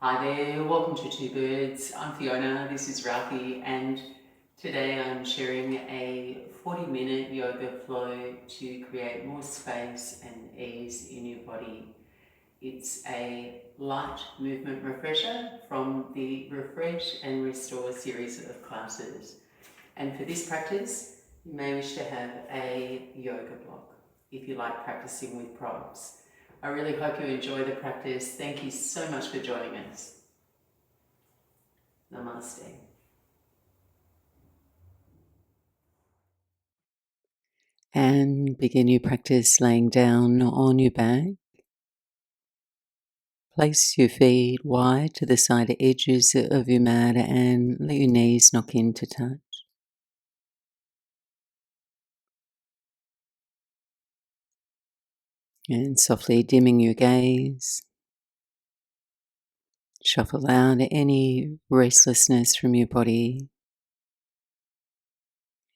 Hi there, welcome to Two Birds. I'm Fiona, this is Ralphie, and today I'm sharing a 40-minute yoga flow to create more space and ease in your body. It's a light movement refresher from the Refresh and Restore series of classes. And for this practice, you may wish to have a yoga block if you like practicing with props. I really hope you enjoy the practice. Thank you so much for joining us. Namaste. And begin your practice laying down on your back. Place your feet wide to the side edges of your mat and let your knees knock in to touch. And softly dimming your gaze, shuffle out any restlessness from your body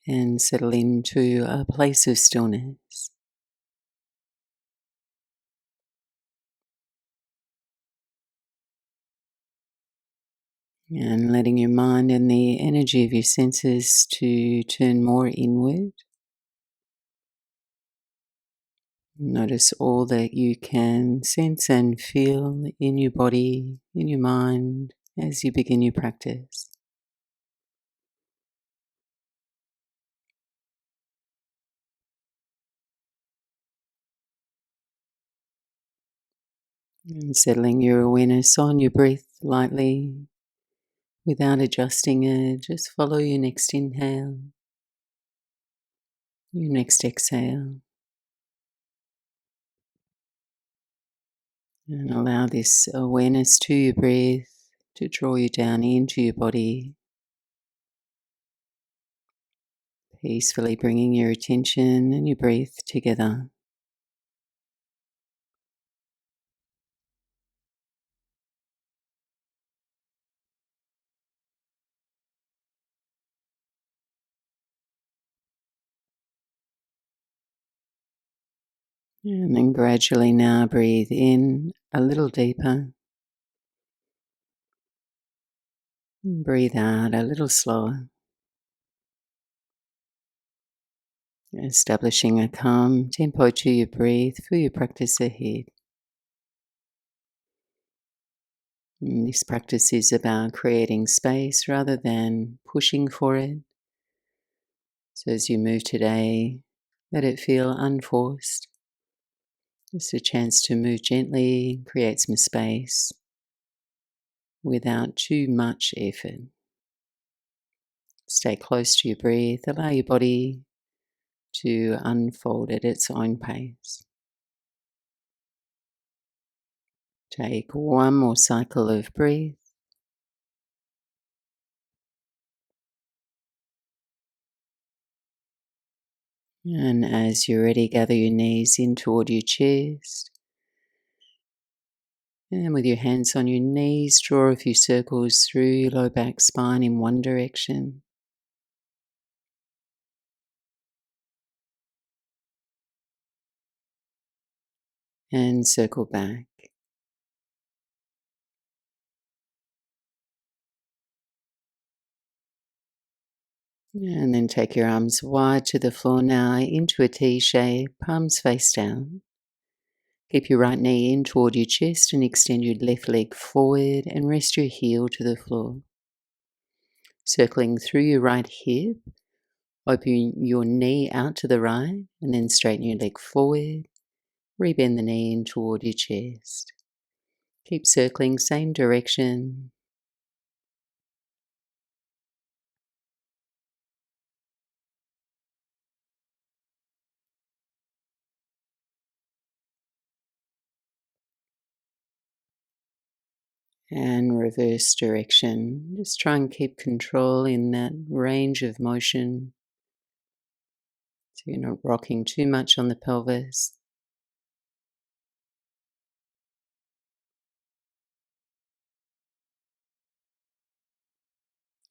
and settle into a place of stillness. And letting your mind and the energy of your senses to turn more inward. Notice all that you can sense and feel in your body, in your mind, as you begin your practice. And settling your awareness on your breath lightly, without adjusting it. Just follow your next inhale, your next exhale, and allow this awareness to your breath to draw you down into your body, peacefully bringing your attention and your breath together. And then gradually now breathe in a little deeper. And breathe out a little slower, establishing a calm tempo to your breath for your practice ahead. And this practice is about creating space rather than pushing for it. So as you move today, let it feel unforced. Just a chance to move gently, create some space without too much effort. Stay close to your breath, allow your body to unfold at its own pace. Take one more cycle of breath. And as you're ready, gather your knees in toward your chest. And with your hands on your knees, draw a few circles through your low back spine in one direction. And circle back. And then take your arms wide to the floor now into a T shape, palms face down. Keep your right knee in toward your chest and extend your left leg forward and rest your heel to the floor. Circling through your right hip, open your knee out to the right and then straighten your leg forward. Rebend the knee in toward your chest. Keep circling, same direction. And reverse direction. Just try and keep control in that range of motion. So you're not rocking too much on the pelvis.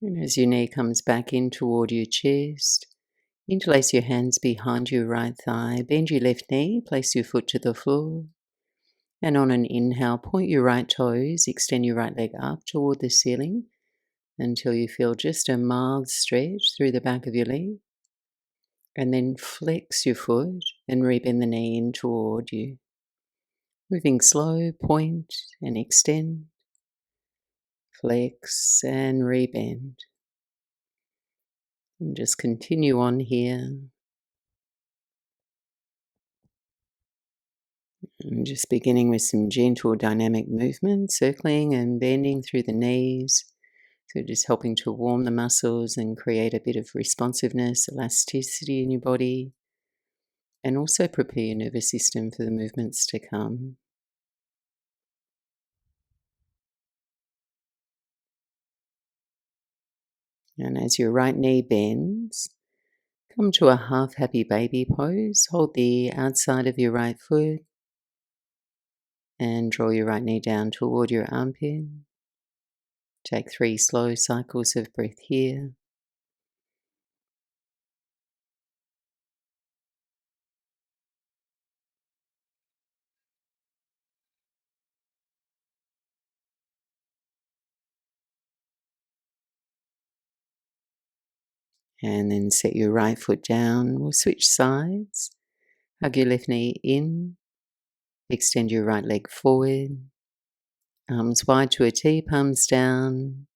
And as your knee comes back in toward your chest, interlace your hands behind your right thigh, bend your left knee, place your foot to the floor, And on an inhale, point your right toes, extend your right leg up toward the ceiling until you feel just a mild stretch through the back of your leg. And then flex your foot and rebend the knee in toward you. Moving slow, point and extend, flex and rebend. And just continue on here. And just beginning with some gentle dynamic movement, circling and bending through the knees. So just helping to warm the muscles and create a bit of responsiveness, elasticity in your body, and also prepare your nervous system for the movements to come. And as your right knee bends, come to a half happy baby pose. Hold the outside of your right foot and draw your right knee down toward your armpit. Take 3 slow cycles of breath here. And then set your right foot down. We'll switch sides. Hug your left knee in. Extend your right leg forward. Arms wide to a T, palms down.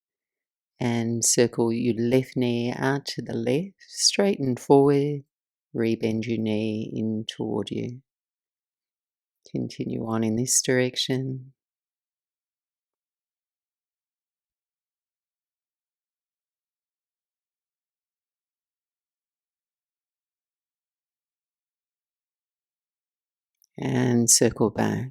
And circle your left knee out to the left. Straighten forward. Rebend your knee in toward you. Continue on in this direction. And circle back.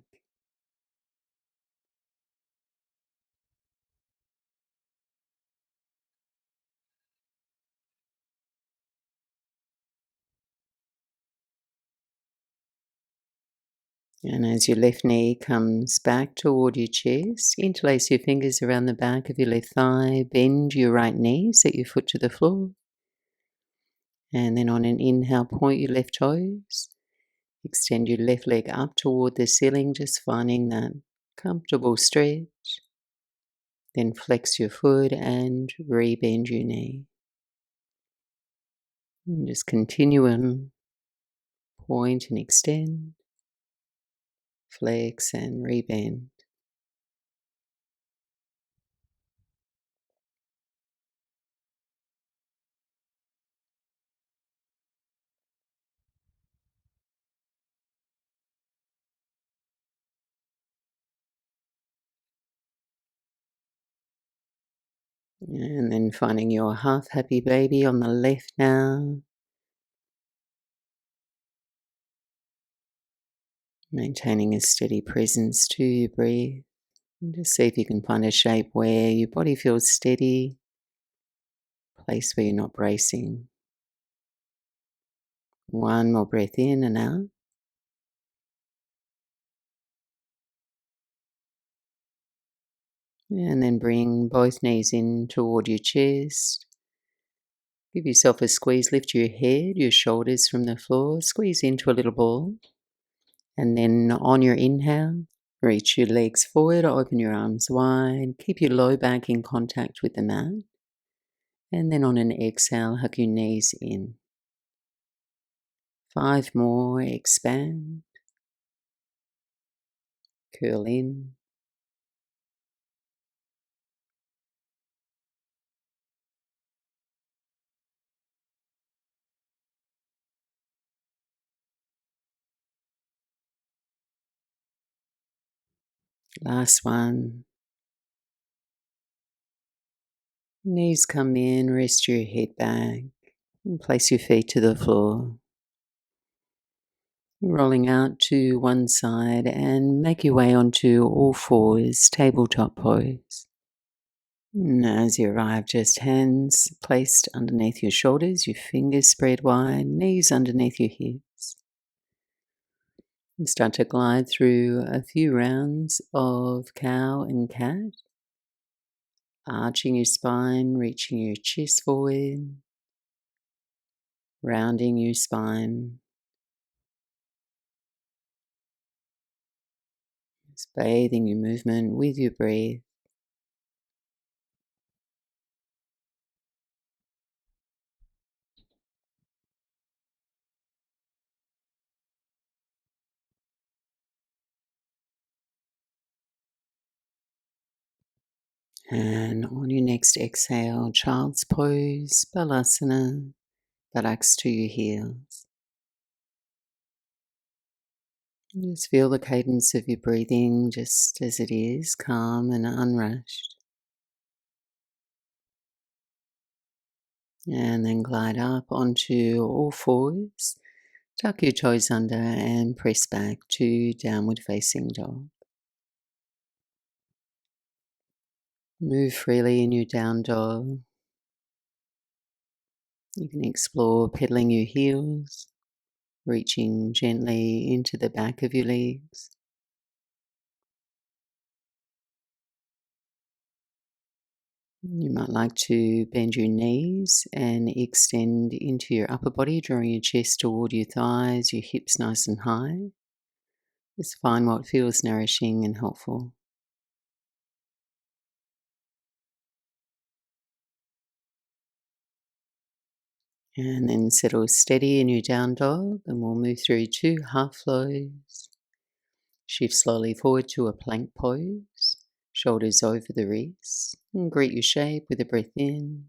And as your left knee comes back toward your chest, interlace your fingers around the back of your left thigh, bend your right knee, set your foot to the floor. And then on an inhale, point your left toes, extend your left leg up toward the ceiling, just finding that comfortable stretch. Then flex your foot and rebend your knee. And just continue on, point and extend, flex and rebend. And then finding your half happy baby on the left now. Maintaining a steady presence to your breath. And just see if you can find a shape where your body feels steady, a place where you're not bracing. One more breath in and out. And then bring both knees in toward your chest. Give yourself a squeeze, lift your head, your shoulders from the floor, squeeze into a little ball. And then on your inhale, reach your legs forward, open your arms wide, keep your low back in contact with the mat. And then on an exhale, hug your knees in. 5 more, expand, curl in. Last one. Knees come in, rest your head back, and place your feet to the floor. Rolling out to one side and make your way onto all fours, tabletop pose. And as you arrive, just hands placed underneath your shoulders, your fingers spread wide, knees underneath your hips. And start to glide through a few rounds of cow and cat, arching your spine, reaching your chest forward, rounding your spine. bathing your movement with your breath. And on your next exhale, child's pose, Malasana, buttocks to your heels. Just feel the cadence of your breathing just as it is, calm and unrushed. And then glide up onto all fours, tuck your toes under and press back to downward facing dog. Move freely in your down dog. You can explore pedaling your heels, reaching gently into the back of your legs. You might like to bend your knees and extend into your upper body, drawing your chest toward your thighs, your hips nice and high. Just find what feels nourishing and helpful. And then settle steady in your down dog, and we'll move through 2 half flows. Shift slowly forward to a plank pose, shoulders over the wrists, and greet your shape with a breath in.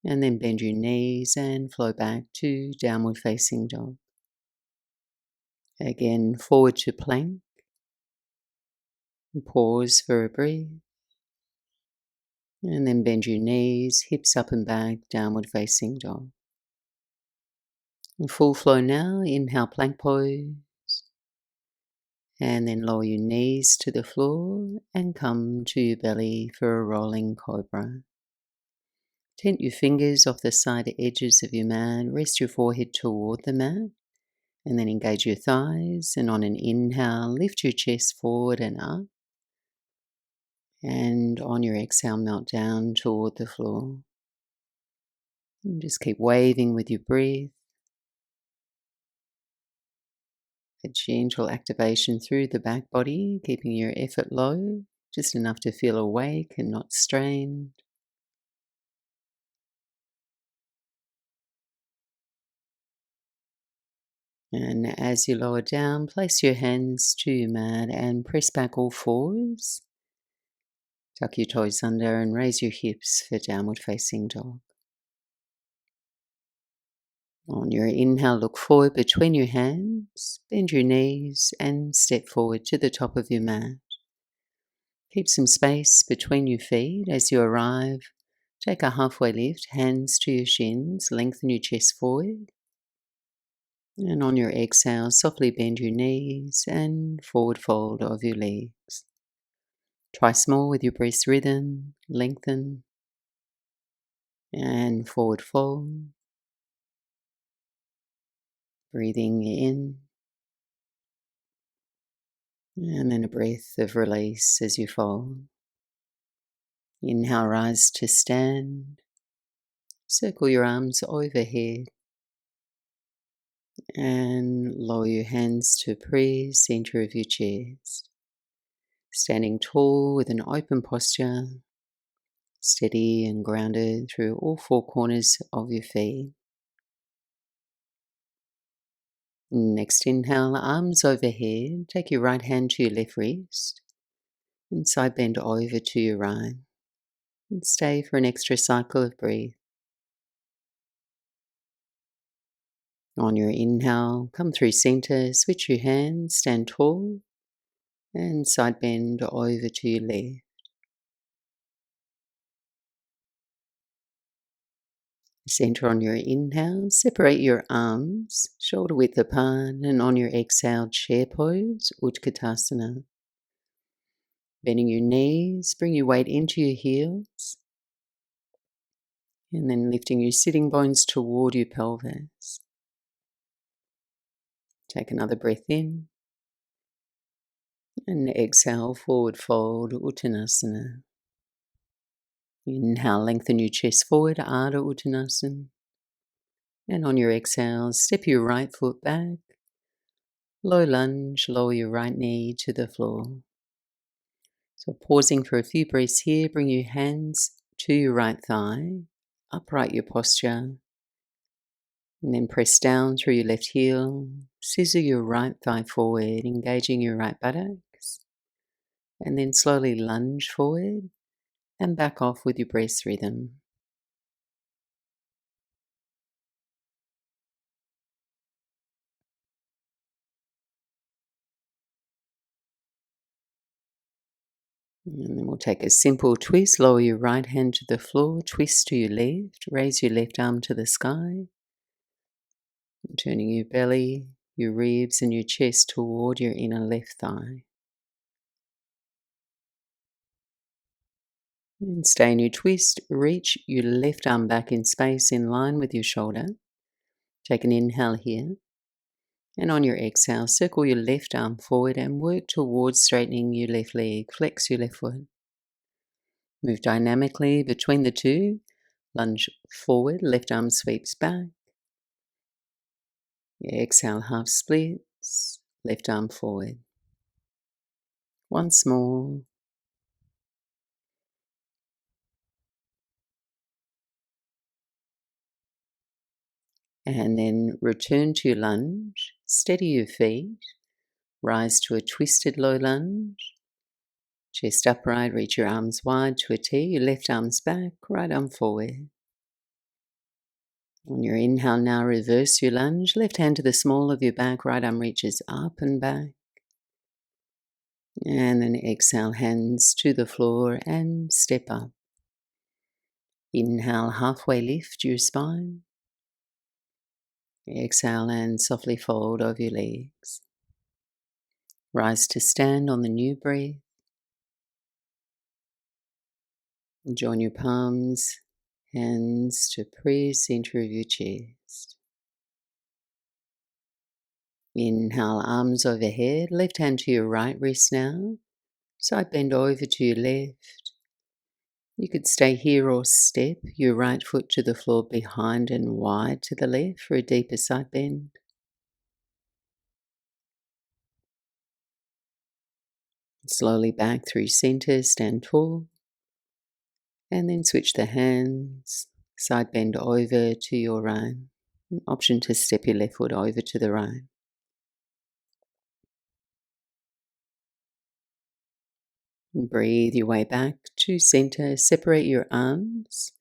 And then bend your knees and flow back to downward facing dog. Again, forward to plank. Pause for a breath. And then bend your knees, hips up and back, downward facing dog. In full flow now, inhale plank pose. And then lower your knees to the floor and come to your belly for a rolling cobra. Tent your fingers off the side edges of your mat, rest your forehead toward the mat, and then engage your thighs. And on an inhale, lift your chest forward and up. And on your exhale, melt down toward the floor. And just keep waving with your breath. A gentle activation through the back body, keeping your effort low, just enough to feel awake and not strained. And as you lower down, place your hands to your mat and press back all fours. Tuck your toes under and raise your hips for downward facing dog. On your inhale, look forward between your hands, bend your knees and step forward to the top of your mat. Keep some space between your feet as you arrive. Take a halfway lift, hands to your shins, lengthen your chest forward. And on your exhale, softly bend your knees and forward fold of your legs. Twice more with your breath rhythm, lengthen and forward fold. Breathing in and then a breath of release as you fold. Inhale, rise to stand. Circle your arms overhead and lower your hands to prayer, center of your chest. Standing tall with an open posture, steady and grounded through all 4 corners of your feet. Next inhale, arms overhead. Take your right hand to your left wrist and side bend over to your right. And stay for an extra cycle of breath. On your inhale, come through center, switch your hands, stand tall and side bend over to your left. Center on your inhale, separate your arms, shoulder width apart, and on your exhale, chair pose, Utkatasana. Bending your knees, bring your weight into your heels, and then lifting your sitting bones toward your pelvis. Take another breath in, and exhale, forward fold, Uttanasana. Inhale, lengthen your chest forward, Ardha Uttanasana. And on your exhale, step your right foot back. Low lunge, lower your right knee to the floor. So pausing for a few breaths here, bring your hands to your right thigh, upright your posture, and then press down through your left heel, scissor your right thigh forward, engaging your right buttocks, and then slowly lunge forward and back off with your breath's rhythm. And then we'll take a simple twist. Lower your right hand to the floor, twist to your left, raise your left arm to the sky, turning your belly, your ribs and your chest toward your inner left thigh. And stay in your twist, reach your left arm back in space in line with your shoulder. Take an inhale here. And on your exhale, circle your left arm forward and work towards straightening your left leg. Flex your left foot. Move dynamically between the two. Lunge forward, left arm sweeps back. Exhale, half splits, left arm forward. Once more. And then return to your lunge. Steady your feet. Rise to a twisted low lunge. Chest upright, reach your arms wide to a T. Your left arm's back, right arm forward. On your inhale now, reverse your lunge. Left hand to the small of your back, right arm reaches up and back. And then exhale, hands to the floor and step up. Inhale, halfway lift your spine. Exhale and softly fold over your legs. Rise to stand on the new breath. Join your palms, hands to press center of your chest. Inhale, arms overhead, left hand to your right wrist now. Side bend over to your left. You could stay here or step your right foot to the floor behind and wide to the left for a deeper side bend. Slowly back through center, stand tall. And then switch the hands, side bend over to your right. An option to step your left foot over to the right. Breathe your way back to center, separate your arms,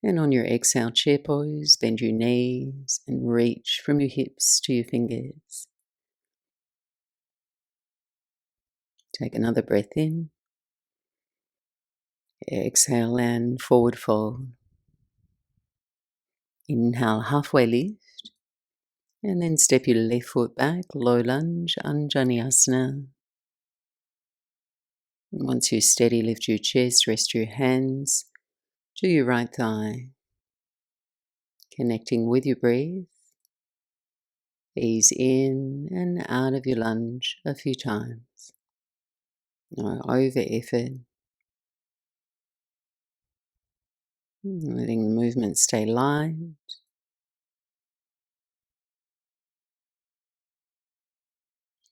and on your exhale, chair pose, bend your knees and reach from your hips to your fingers. Take another breath in. Exhale and forward fold. Inhale, halfway lift, and then step your left foot back, low lunge, Anjaneyasana. Once you're steady, lift your chest, rest your hands to your right thigh. Connecting with your breath. Ease in and out of your lunge a few times. No over effort. Letting the movement stay light.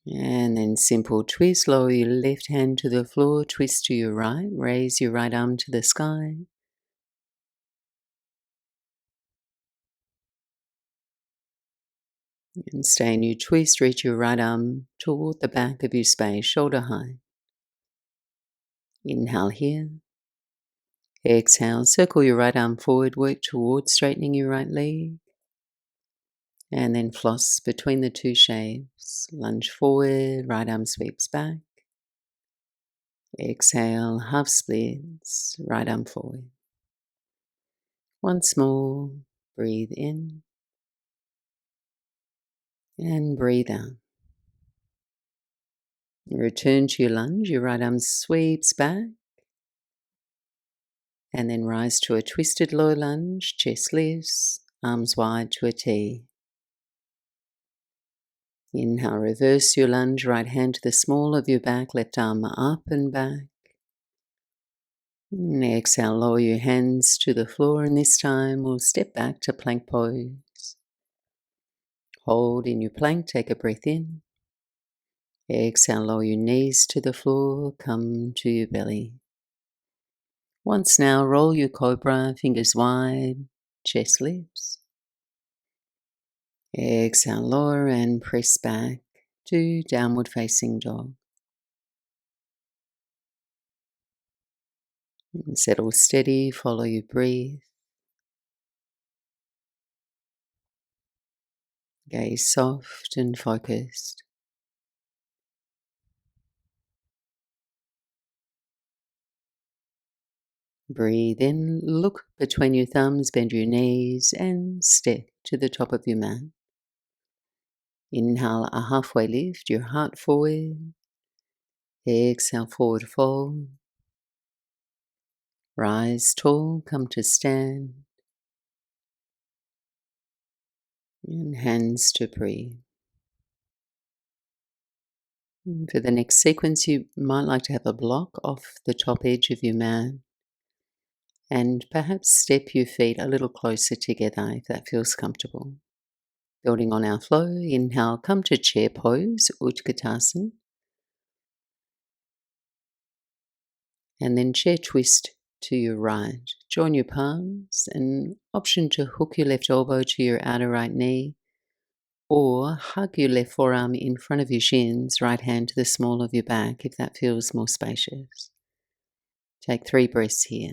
And then simple twist. Lower your left hand to the floor, twist to your right, raise your right arm to the sky. And stay in your twist, reach your right arm toward the back of your space, shoulder high. Inhale here. Exhale, circle your right arm forward, work towards straightening your right leg. And then floss between the two shapes. Lunge forward, right arm sweeps back. Exhale, half splits, right arm forward. Once more, breathe in. And breathe out. Return to your lunge, your right arm sweeps back. And then rise to a twisted low lunge, chest lifts, arms wide to a T. Inhale, reverse your lunge, right hand to the small of your back, left arm up and back. And exhale, lower your hands to the floor, and this time we'll step back to plank pose. Hold in your plank, take a breath in. Exhale, lower your knees to the floor, come to your belly. Once now, roll your cobra, fingers wide, chest lifts. Exhale, lower and press back to downward facing dog. And settle steady, follow your breath. Gaze soft and focused. Breathe in, look between your thumbs, bend your knees and step to the top of your mat. Inhale a halfway lift, your heart forward. Exhale, forward fold. Rise tall, come to stand. And hands to breathe. And for the next sequence, you might like to have a block off the top edge of your mat. And perhaps step your feet a little closer together if that feels comfortable. Building on our flow, inhale, come to chair pose, Utkatasana. And then chair twist to your right. Join your palms and option to hook your left elbow to your outer right knee or hug your left forearm in front of your shins, right hand to the small of your back if that feels more spacious. Take 3 breaths here.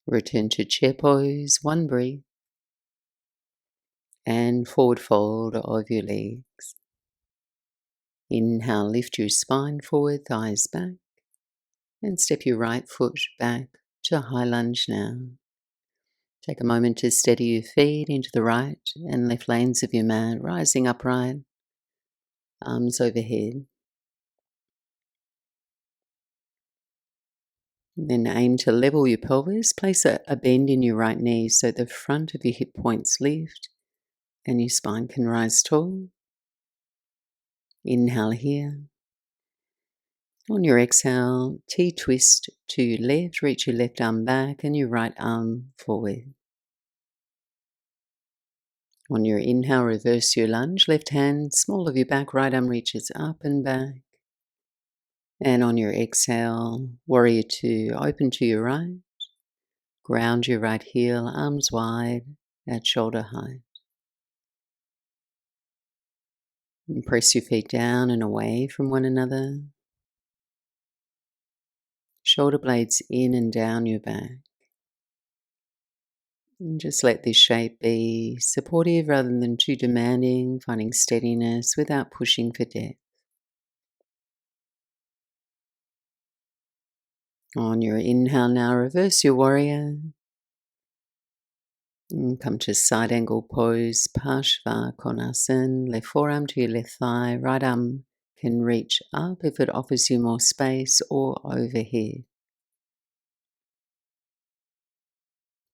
Return to chair pose, 1 breath. And forward fold of your legs. Inhale, lift your spine forward, thighs back. And step your right foot back to high lunge now. Take a moment to steady your feet into the right and left lanes of your mat, rising upright, arms overhead. Then aim to level your pelvis. Place a bend in your right knee so the front of your hip points lift and your spine can rise tall. Inhale here. On your exhale, T-twist to your left, reach your left arm back and your right arm forward. On your inhale, reverse your lunge, left hand, small of your back, right arm reaches up and back. And on your exhale, warrior 2, open to your right, ground your right heel, arms wide at shoulder height. And press your feet down and away from one another. Shoulder blades in and down your back. And just let this shape be supportive rather than too demanding, finding steadiness without pushing for depth. On your inhale now, reverse your warrior. And come to side angle pose, Parshva Konasana. Left forearm to your left thigh, right arm can reach up if it offers you more space or overhead.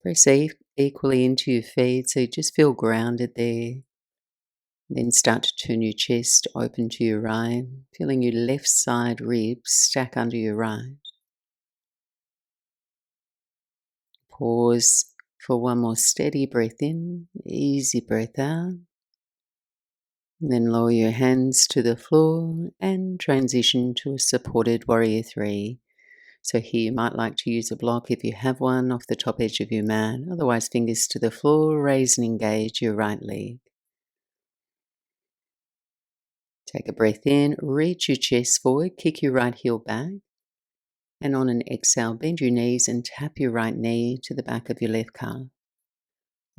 Press equally into your feet so you just feel grounded there. Then start to turn your chest open to your right, feeling your left side ribs stack under your right. Pause for one more steady breath in, easy breath out. Then lower your hands to the floor and transition to a supported warrior 3. So here you might like to use a block if you have one off the top edge of your mat. Otherwise, fingers to the floor, raise and engage your right leg. Take a breath in, reach your chest forward, kick your right heel back. And on an exhale, bend your knees and tap your right knee to the back of your left calf.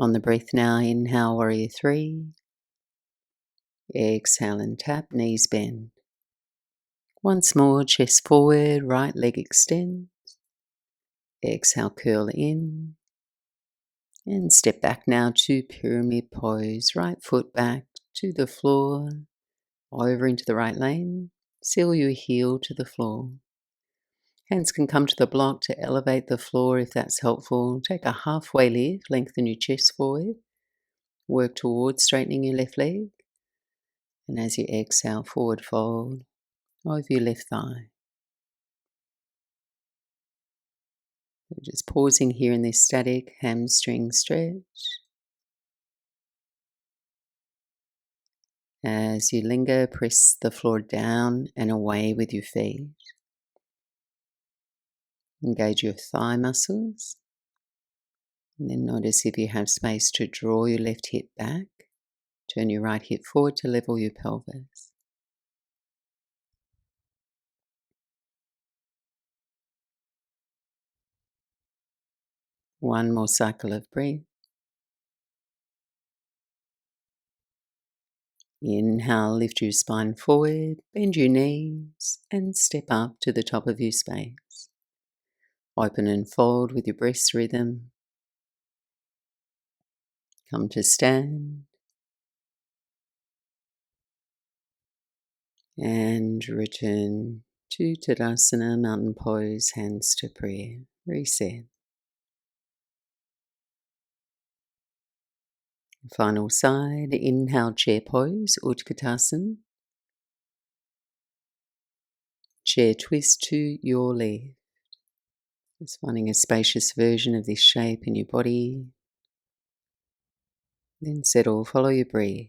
On the breath now, inhale, warrior 3. Exhale and tap, knees bend. Once more, chest forward, right leg extends. Exhale, curl in. And step back now to pyramid pose. Right foot back to the floor, over into the right lane. Seal your heel to the floor. Hands can come to the block to elevate the floor if that's helpful. Take a halfway lift, lengthen your chest forward. Work towards straightening your left leg. And as you exhale, forward fold. Over your left thigh. We're just pausing here in this static hamstring stretch. As you linger, press the floor down and away with your feet. Engage your thigh muscles. And then notice if you have space to draw your left hip back. Turn your right hip forward to level your pelvis. One more cycle of breath. Inhale, lift your spine forward, bend your knees, and step up to the top of your space. Open and fold with your breath's rhythm. Come to stand. And return to Tadasana, mountain pose, hands to prayer. Reset. Final side, inhale, chair pose, Utkatasana. Chair twist to your left. Just finding a spacious version of this shape in your body. Then settle, follow your breath.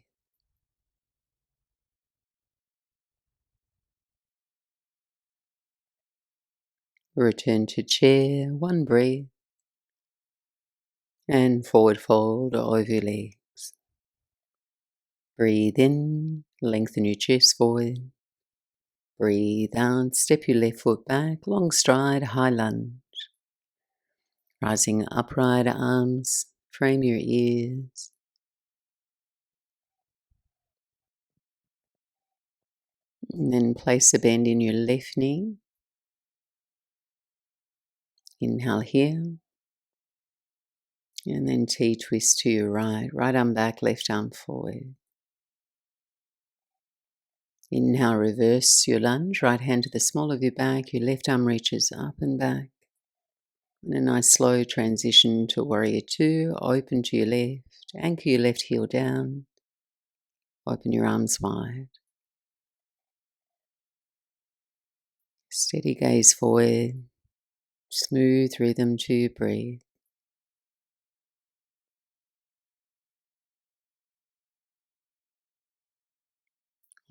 Return to chair, one breath. And forward fold over your legs. Breathe in, lengthen your chest forward. Breathe out, step your left foot back, long stride, high lunge. Rising upright arms, frame your ears. And then place a bend in your left knee. Inhale here. And then T-twist to your right. Right arm back, left arm forward. Inhale, reverse your lunge. Right hand to the small of your back. Your left arm reaches up and back. And a nice slow transition to warrior two. Open to your left. Anchor your left heel down. Open your arms wide. Steady gaze forward. Smooth rhythm to your breath.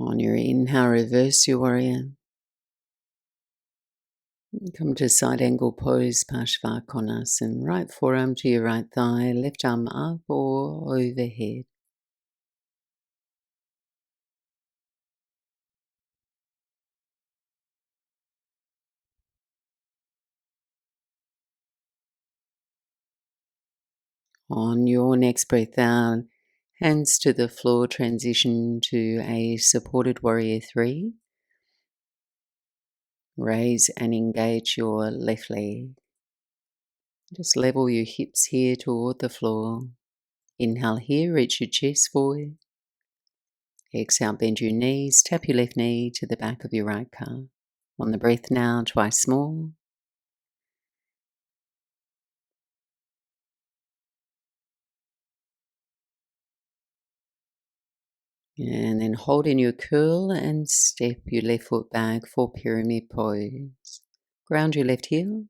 On your inhale, reverse your warrior. Come to side angle pose, Parshvakonasana. Right forearm to your right thigh, left arm up or overhead. On your next breath out, hands to the floor, transition to a supported warrior three. Raise and engage your left leg. Just level your hips here toward the floor. Inhale here, reach your chest forward. Exhale, bend your knees, tap your left knee to the back of your right calf. On the breath now, twice more. And then hold in your curl and step your left foot back for pyramid pose. Ground your left heel.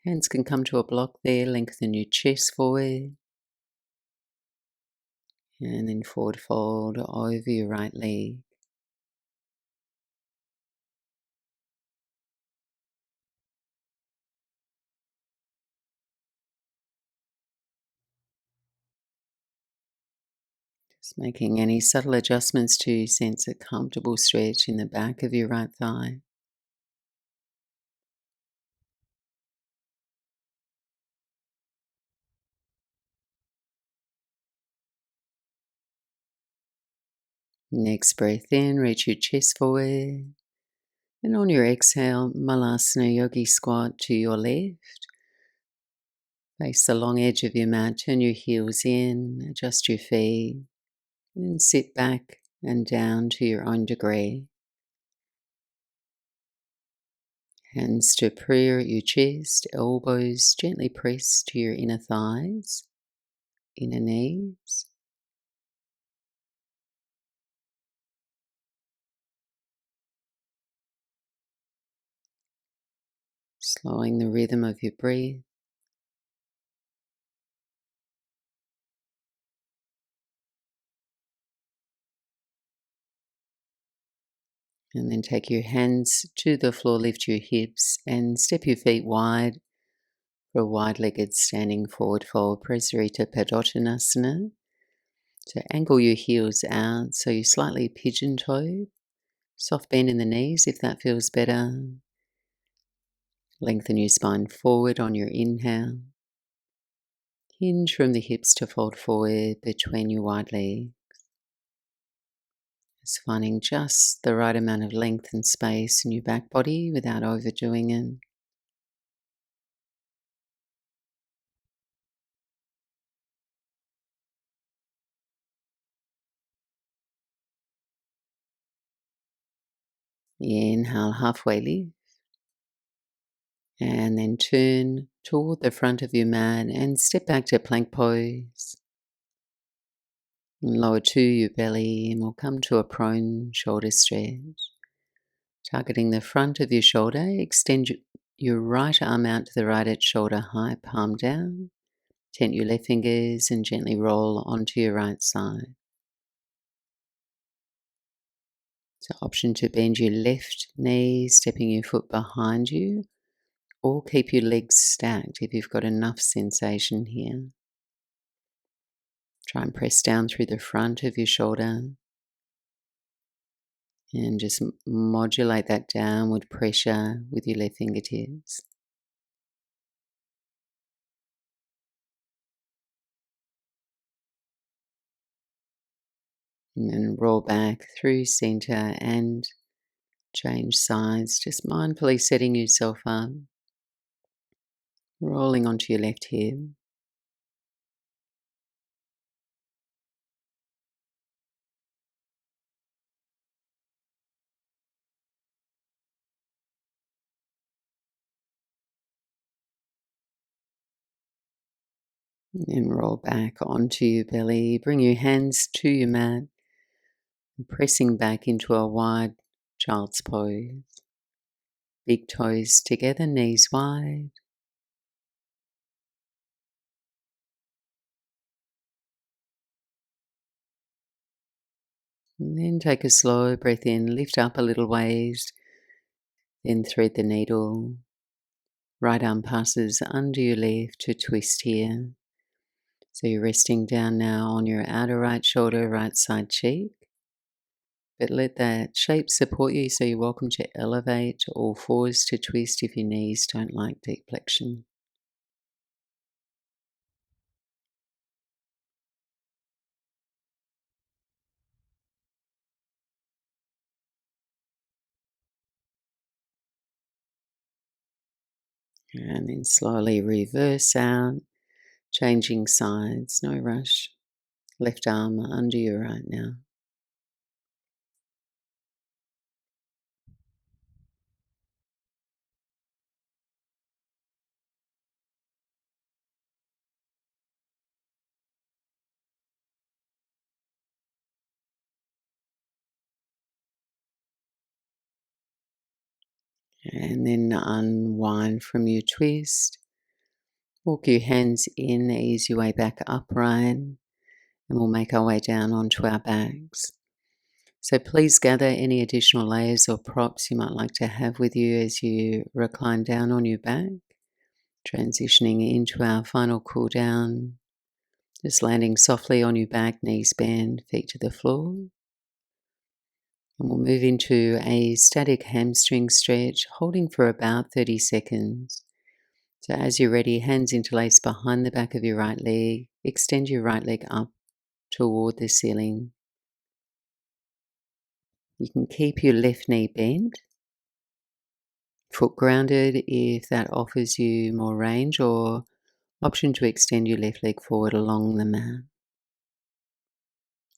Hands can come to a block there, lengthen your chest forward. And then forward fold over your right leg. Just making any subtle adjustments to sense a comfortable stretch in the back of your right thigh. Next breath in, reach your chest forward. And on your exhale, Malasana yogi squat to your left. Face the long edge of your mat, turn your heels in, adjust your feet, and sit back and down to your own degree. Hands to prayer at your chest, elbows gently pressed to your inner thighs, inner knees. Slowing the rhythm of your breath. And then take your hands to the floor, lift your hips and step your feet wide for a wide-legged standing forward fold, Prasarita Padottanasana. So angle your heels out so you're slightly pigeon-toed. Soft bend in the knees if that feels better. Lengthen your spine forward on your inhale. Hinge from the hips to fold forward between your wide legs. Just finding just the right amount of length and space in your back body without overdoing it. Inhale, halfway lift. And then turn toward the front of your mat and step back to plank pose. And lower to your belly and we'll come to a prone shoulder stretch. Targeting the front of your shoulder, extend your right arm out to the right at shoulder height, palm down. Tent your left fingers and gently roll onto your right side. So option to bend your left knee, stepping your foot behind you, or keep your legs stacked if you've got enough sensation here. Try and press down through the front of your shoulder and just modulate that downward pressure with your left fingertips. And then roll back through center and change sides, just mindfully setting yourself up, rolling onto your left hip. And roll back onto your belly. Bring your hands to your mat, pressing back into a wide child's pose. Big toes together, knees wide. And then take a slow breath in, lift up a little ways, then thread the needle. Right arm passes under your left to twist here. So you're resting down now on your outer right shoulder, right side cheek. But let that shape support you, so you're welcome to elevate to all fours to twist if your knees don't like deep flexion. And then slowly reverse out, changing sides, no rush. Left arm under your right now. And then unwind from your twist. Walk your hands in, ease your way back upright, and we'll make our way down onto our backs. So please gather any additional layers or props you might like to have with you as you recline down on your back. Transitioning into our final cool down, just landing softly on your back, knees bend, feet to the floor. And we'll move into a static hamstring stretch, holding for about 30 seconds. So as you're ready, hands interlace behind the back of your right leg. Extend your right leg up toward the ceiling. You can keep your left knee bent, foot grounded if that offers you more range, or option to extend your left leg forward along the mat.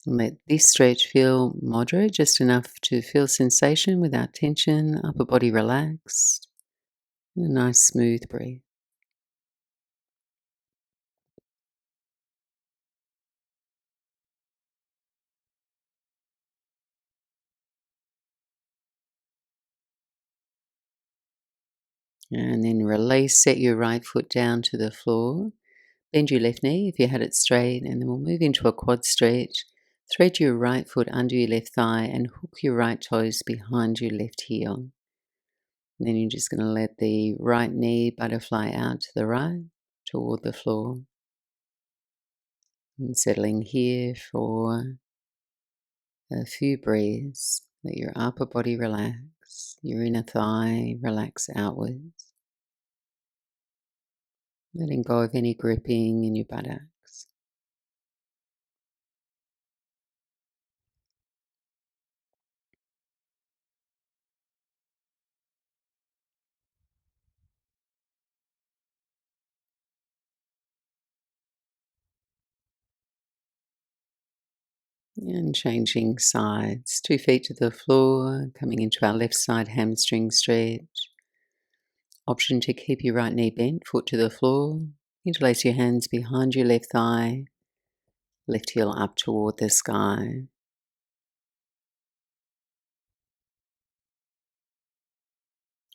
And let this stretch feel moderate, just enough to feel sensation without tension, upper body relaxed, and a nice smooth breath. And then release, set your right foot down to the floor. Bend your left knee if you had it straight, and then we'll move into a quad stretch. Thread your right foot under your left thigh and hook your right toes behind your left heel. And then you're just going to let the right knee butterfly out to the right toward the floor. And settling here for a few breaths. Let your upper body relax, your inner thigh relax outwards. Letting go of any gripping in your buttocks. And changing sides, 2 feet to the floor, coming into our left side hamstring stretch. Option to keep your right knee bent, foot to the floor. Interlace your hands behind your left thigh, left heel up toward the sky.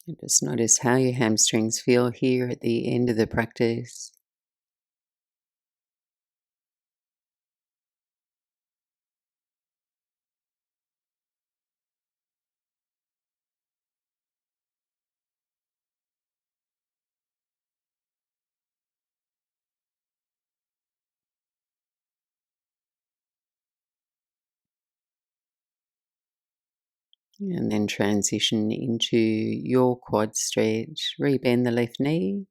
And just notice how your hamstrings feel here at the end of the practice. And then transition into your quad stretch. Rebend the left knee.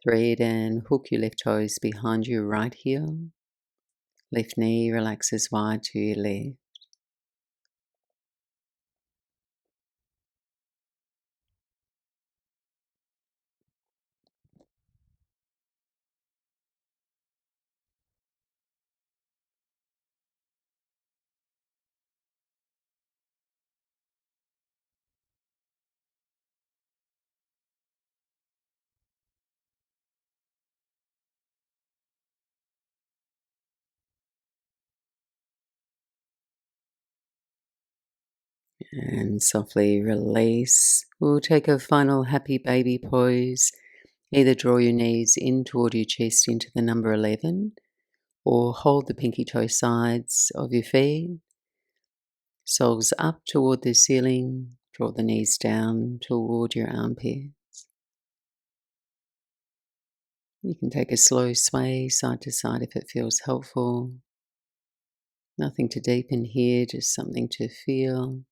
Thread and hook your left toes behind your right heel. Left knee relaxes wide to your left. And softly release. We'll take a final happy baby pose. Either draw your knees in toward your chest into the number 11, or hold the pinky toe sides of your feet. Soles up toward the ceiling. Draw the knees down toward your armpits. You can take a slow sway side to side if it feels helpful. Nothing to deepen here, just something to feel.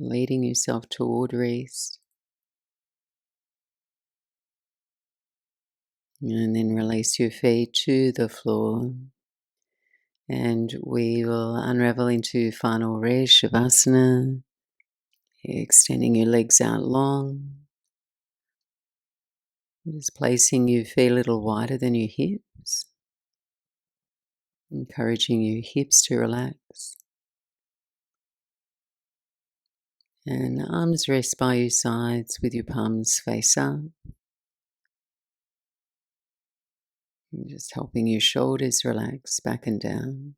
Leading yourself toward rest. And then release your feet to the floor. And we will unravel into final rest, Shavasana. Extending your legs out long. Just placing your feet a little wider than your hips. Encouraging your hips to relax. And arms rest by your sides with your palms face up. And just helping your shoulders relax back and down.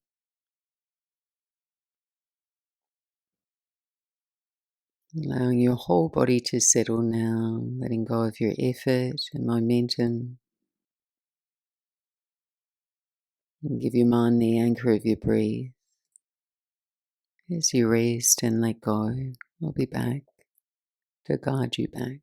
Allowing your whole body to settle now, letting go of your effort and momentum. And give your mind the anchor of your breath. As you rest and let go, I'll be back to guide you back.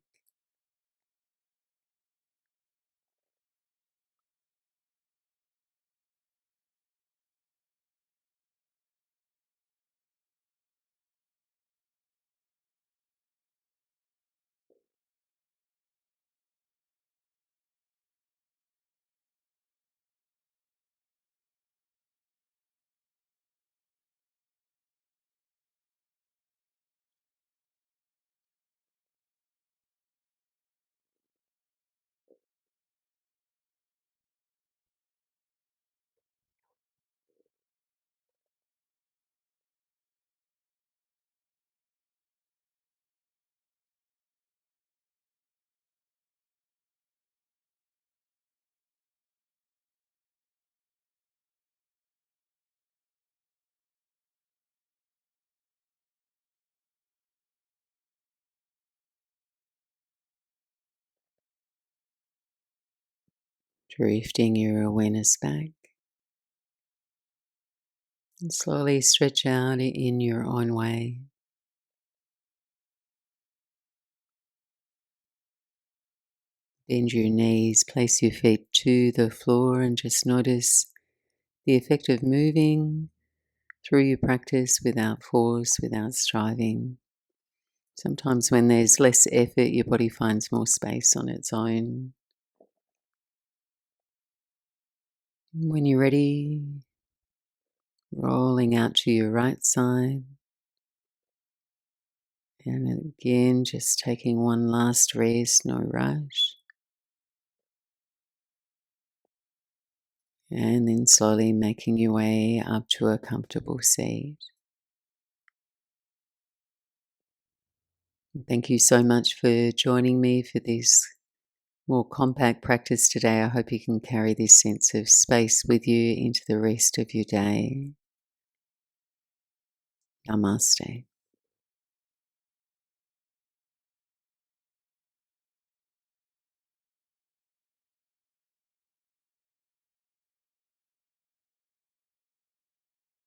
Drifting your awareness back. And slowly stretch out in your own way. Bend your knees, place your feet to the floor and just notice the effect of moving through your practice without force, without striving. Sometimes when there's less effort, your body finds more space on its own. When you're ready, rolling out to your right side. And again, just taking one last rest, no rush. And then slowly making your way up to a comfortable seat. Thank you so much for joining me for this more compact practice today. I hope you can carry this sense of space with you into the rest of your day. Namaste.